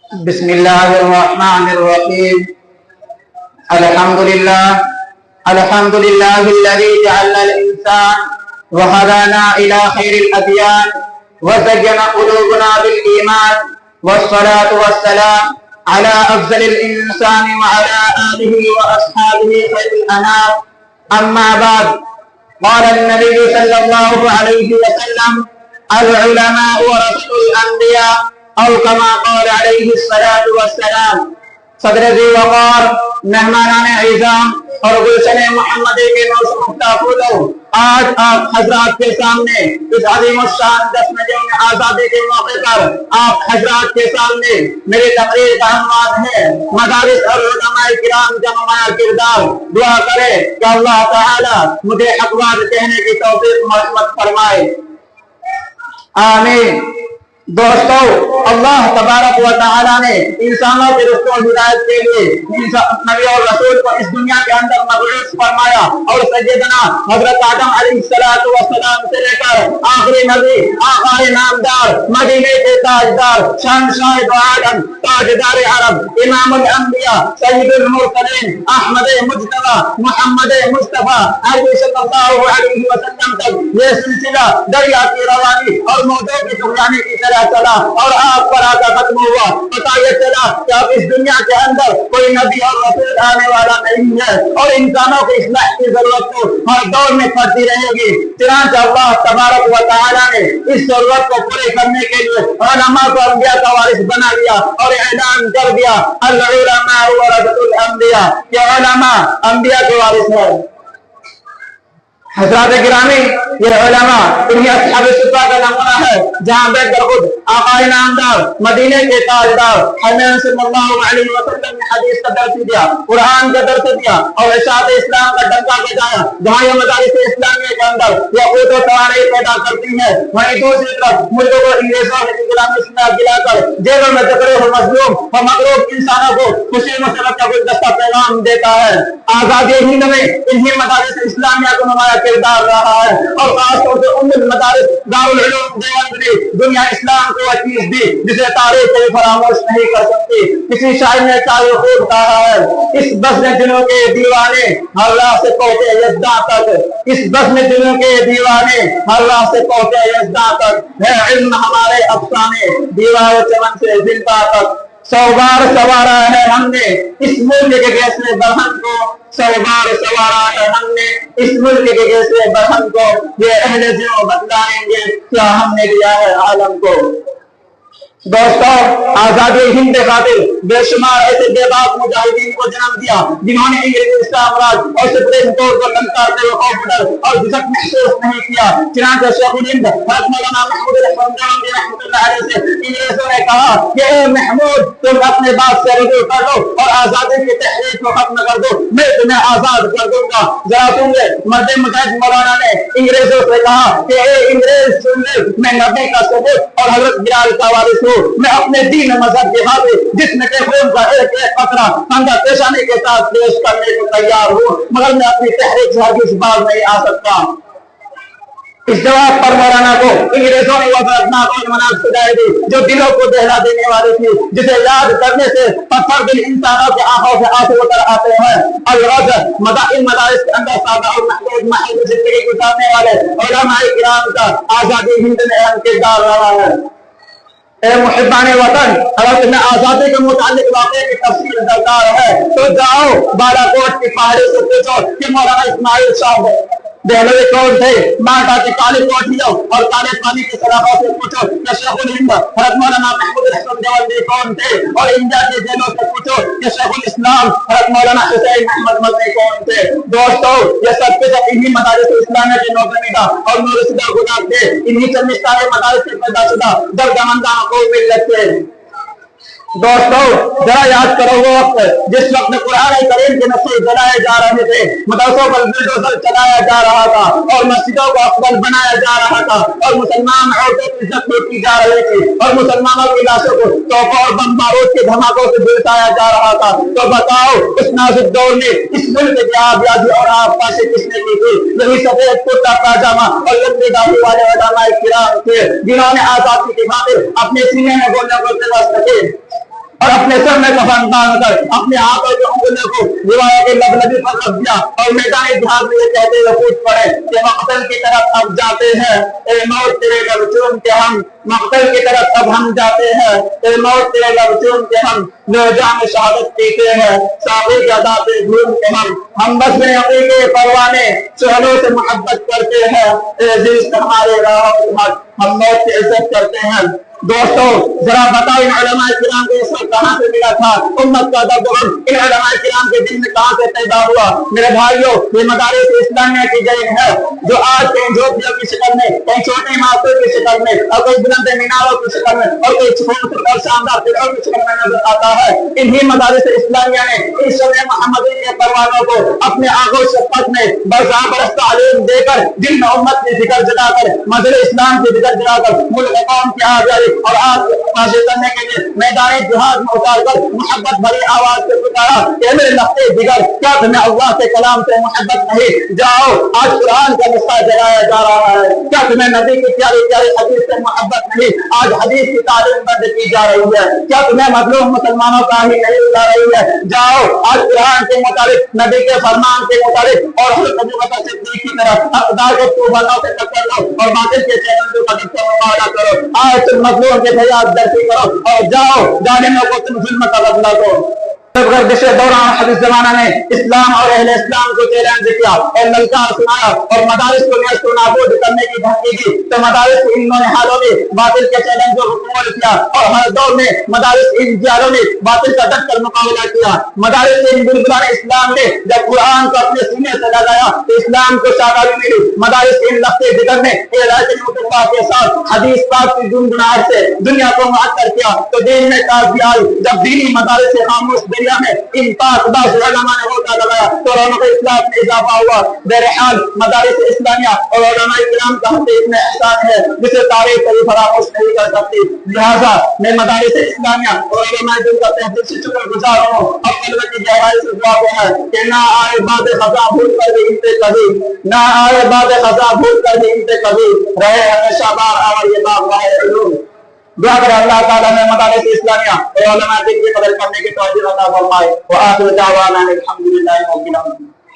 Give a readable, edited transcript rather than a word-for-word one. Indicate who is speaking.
Speaker 1: بسم الله الرحمن الرحيم. الحمد لله الذي جعل الإنسان وهدانا إلى خير الأديان وزين قلوبنا بالإيمان، والصلاة والسلام على أفضل الإنسان وعلى آله وأصحابه خير الأنام. أما بعد، قال النبي صلى الله عليه وسلم: العلماء ورثة الأنبياء، او کما قال علیہ الصلاۃ والسلام. صدر ذی وقار، مہمانان اعظام اور گلشن محمدی کے نوشمختہ پھولوں، آج آپ حضرات کے سامنے اس عظیم الشان 10 یوم آزادی کے موقع پر آپ حضرات کے سامنے میری تقریر کا عنوان ہے مدارس اور علماء کرام کا نمایاں کردار. دعا کرے کہ اللہ تعالی مجھے حق بات کہنے کی توفیق مرحمت فرمائے. آمین. دوستو، اللہ تبارک و تعالی نے انسانوں کے رشتوں اور ہدایت کے لیے نبی اور رسول کو اس دنیا کے اندر مبعوث فرمایا، اور سیدنا حضرت آدم علیہ السلام سے لے کر آخری نبی آقائے نامدار، مدینے کے تاجدار، شہنشاہ دو عالم، تاجدار عرب، امام الانبیاء، سید المرسلین، احمد مجتبی، محمد مصطفیٰ علیہ صلی اللہ علیہ وسلم تک یہ سلسلہ دریا کی روانی اور موجوں کی دکھانے کی طرح چلا، اور آپ پر آتا ختم ہوا. پتا یہ چلا کہ اب اس دنیا کے اندر کوئی نبی اور رسول آنے والا نہیں ہے، اور انسانوں کی اصلاح کی ضرورت تو ہر دور میں پڑتی رہے گی. چنانچہ اللہ تبارک و تعالی نے اس ضرورت کو پورے کرنے کے لیے علماء کو انبیاء کا وارث بنا لیا اور اعلان کر دیا: العلماء ورثۃ الانبیاء، کہ علماء انبیاء کے وارث ہیں. حضرات گرامی، یہ علماء انہی اصحاب صفہ کا نمونہ ہے جہاں بیٹھ کر خود آقائے نامدار، مدینے کے تاجدار حضرت صلی اللہ علیہ وسلم نے حدیث کا درس دیا، قرآن کا درس دیا، اور ارشاد اسلام کا ڈنکا بجایا. جہاں یہ مدارس اسلامیہ کے اندر یہ قوت و توانائی پیدا کرتی ہے، وہیں دوسری طرف ملکوں کو انگریزوں نے غلامی سے دلا کر جیلوں میں جکڑے ہوئے مظلوم اور مغلوب انسانوں کو خوشی مسرت کا گلدستہ پیغام دیتا ہے. آزادی ہند میں انہی مدارس اسلامیہ کو نمایاں کردار رہا ہے، اور خاص طور سے ام المدارس دارالعلوم دیوبند نے دنیا اسلام کو وہ چیز دی جسے تاریخ کبھی فراموش نہیں کر سکتی. کسی شاعر نے تاریخ خود کہا ہے: اس بزم دلوں کے دیوانے ہر راہ سے پہنچے یزداں تک، اس بزم دلوں کے دیوانے ہر راہ سے پہنچے یزداں تک، ہے علم ہمارے افسانے دیوار چمن سے زندہ تک. 100 بار سوارا ہے ہم نے اس ملک کے گیسے برہن کو، 100 بار سوارا ہے ہم نے اس ملک کے گیسے برہن کو، یہ اہل جو بتلائیں گے کیا ہم نے دیا ہے عالم کو. دوستو، آزادی ہند کے خاطر بے شمار ایسے بے باک مجاہدین کو جنم دیا جنہوں نے انگریزی سامراج اور سپریم کورٹ کو للکارتے ہوئے خوف ڈر اور جھجک محسوس نہیں کیا. چنانچہ شیخ الہند حضرت مولانا محمود الحسن رحمۃ اللہ علیہ سے انگریزوں نے کہا کہ اے محمود، تم اپنے بات سے رجوع کر لو اور آزادی کی تحریک کو ختم کر دو، میں تمہیں آزاد کر دوں گا. ذرا سن لے، مرد مجاہد مولانا نے انگریزوں سے کہا کہ اے انگریز سن لے، میں نبی کا ثبوت اور حضرت بلال کا وارث ہوں. میں اپنے دین مذہب کے خاطر جسم کے خون کا ایک ایک قطرہ خندہ پیشانی کے ساتھ پیش کرنے کو تیار ہوں، مگر میں اپنی تحریک سے ہرگز باز نہیں آ سکتا. اس جواب پر مولانا کو انگریزوں نے وہ دردناک اور مناسب سزائیں دی جو دلوں کو دہلا دینے والی تھی، جسے یاد کرنے سے پتھر دل انسانوں کے آنکھوں سے آنسو اتر آتے ہیں. الغرض، ان مدارس کے اندر سادہ اور محدود محض زندگی گزارنے والے علماء کرام کا آزادی ہند میں اہم کردار رہا ہے. اے محبان وطن، اگر تمہیں آزادی کے متعلق واقعے کی تفصیل درکار ہے تو جاؤ بالا کوٹ کی پہاڑی سے پوچھو کہ مولانا اسماعیل شاہ دہلوی کون تھے. ماٹا کی کالی کوٹھیوں اور کالے پانی کی سلاخوں سے پوچھو کہ شیخ الہند حضرت مولانا محمود الحسن دیوبندی کون تھے، اور انڈیا کے جیلوں سے پوچھو کہ شیخ الاسلام حضرت مولانا حسین احمد مدنی کون تھے. دوستو، یہ سب کے سب انہی مدارس اسلامیہ کے نوزمیدہ اور نورسدہ گزار تھے، انہی چندستان مدارس کے پیدا شدہ درجمندہ قوم ملت تھے. دوستو، ذرا یاد کرو وہ وقت جس وقت قرآن کریم کے نصیب جلائے جا رہے تھے، مدرسوں پر بلڈوزر چلایا جا رہا تھا اور مسجدوں کو افضل بنایا جا رہا تھا، اور مسلمان عورتوں کی عزت لوٹی جا رہی تھی، اور مسلمانوں کی لاشوں کو توپوں اور بم بارود کے دھماکوں سے جھلسایا جا رہا تھا. تو بتاؤ، اس نازک دور میں اس ملک کی آبادی اور آبپاشی کس نے کی تھی؟ یہی سفید کرتا پاجامہ اور لمبی داڑھی والے علماء کرام تھے، جنہوں نے آزادی کی خاطر اپنے سینے میں گولیاں کو پیوست رکھے. اور اپنے سر میں کفن باندھ کر اپنے ہاتھوں کے انگلیوں کو دیواروں کے لبلبی پر رکھ دیا اور میدان جہاد میں یہ کہتے ہوئے کود پڑے کہ مقتل کی طرف اب جاتے ہیں، اے موت تیرے لب چوم کے ہم مقتل کی طرف اب ہم جاتے ہیں، اے موت تیرے لب چوم کے ہم جام شہادت پیتے ہیں، ساقی کی ادا پہ گھوم کے ہم بس میں عقیقے پروانے چہلوں سے محبت کرتے ہیں، اے عزیز تمہارے راہ ہم موت کی عزت کرتے ہیں۔ دوستو ذرا بتاؤ ان علماء کرام کو اس وقت کہاں سے ملا تھا؟ امت کا درد ان علماء کرام کے دل میں کہاں سے پیدا ہوا؟ میرے بھائیوں، یہ مدارس اسلامیہ کی دین ہے جو آج کہیں جھوپڑیوں کی شکل میں، کہیں چھوٹے عمارتوں کی شکل میں، اور کوئی بلند میناروں کی شکل میں، اور کوئی چھوٹے اور شاندار قلعوں کی شکل میں نظر آتا ہے۔ انہی مدارس اسلامیہ نے اس شمع محمدی کے پروانوں کو اپنے آغوش شفقت میں برابر تعلیم دے کر دل میں امت کی فکر جگا کر مذہب اسلام کی فکر جگا کر ملک قوم کی آزادی اور آج حاصل کرنے کے لیے میدان جہاد میں اتار کر محبت بھری آواز سے پکارا کہ میرے لختے جگر کیا تمہیں اللہ کے کلام سے محبت نہیں؟ جاؤ آج قرآن کا نسخہ جلایا جا رہا ہے۔ کیا تمہیں نبی کی پیاری پیاری حدیث سے محبت نہیں؟ آج حدیث کی تعلیم بند کی جا رہی ہے۔ کیا تمہیں مظلوم مسلمانوں کا ہی نہیں بلا رہی ہے؟ جاؤ آج قرآن کے مطابق نبی کے فرمان کے مطابق اور حضرت ابو بکر صدیق کی طرح اقدار کے طوفانوں سے ٹکر لو اور باطل کے چیلنجوں کا مقابلہ کرو۔ آج تم مظلوم کے فریاد درسی کرو اور جاؤ ظالموں کو تم ظلم کا بدلہ دو۔ گردش دوران حدیث زمانہ نے اسلام اور اہل اسلام کو چیلنج کیا اور للکار سنایا اور مدارس کو نیست و نابود کرنے کی دھمکی دی، تو مدارس کی ان حالوں نے باطل کے چیلنج کو قبول کیا اور ہر دور میں مدارس ان جالوں نے باطل کا ڈٹ کر مقابلہ کیا۔ مدارس کے ان بلبلان اسلام نے جب قرآن کو اپنے سینے سے لگایا تو اسلام کو شادابی ملی۔ مدارس کے ان لختے جگر نے اللہ کے ساتھ حدیث پاک کی گنگناہٹ سے دنیا کو معطر کیا تو دین میں تازگی آئی۔ جب دینی مدارس سے خاموش دنیا میں ان پاک باز علماء نے ہوتا لگایا تو رونق اسلام میں اضافہ ہوا۔ بہرحال مدارس اسلامیہ اور علماء کرام کا حقیق میں احسان ہے جسے تاریخ کبھی فراموش نہیں کر سکتی۔ لہٰذا میں مدارس اسلامیہ اور علماء دین کا تہ دل سے شکر گزار ہوں۔ اب قلب کی گہرائی سے دعا ہے کہ نہ آئے باد خزاں بھول کر بھی انتے کبھی، نہ آئے باد خزاں بھول کر بھی انتے کبھی، رہے ہمیشہ بار اور یہ باغ راہ علوم۔ دعا کر اللہ تعالیٰ نے مدارس اسلامیہ اور علماء دین کی قدر کرنے کی توفیق عطا فرمائے۔ وآخر دعوانا الحمدللہ رب العالمین۔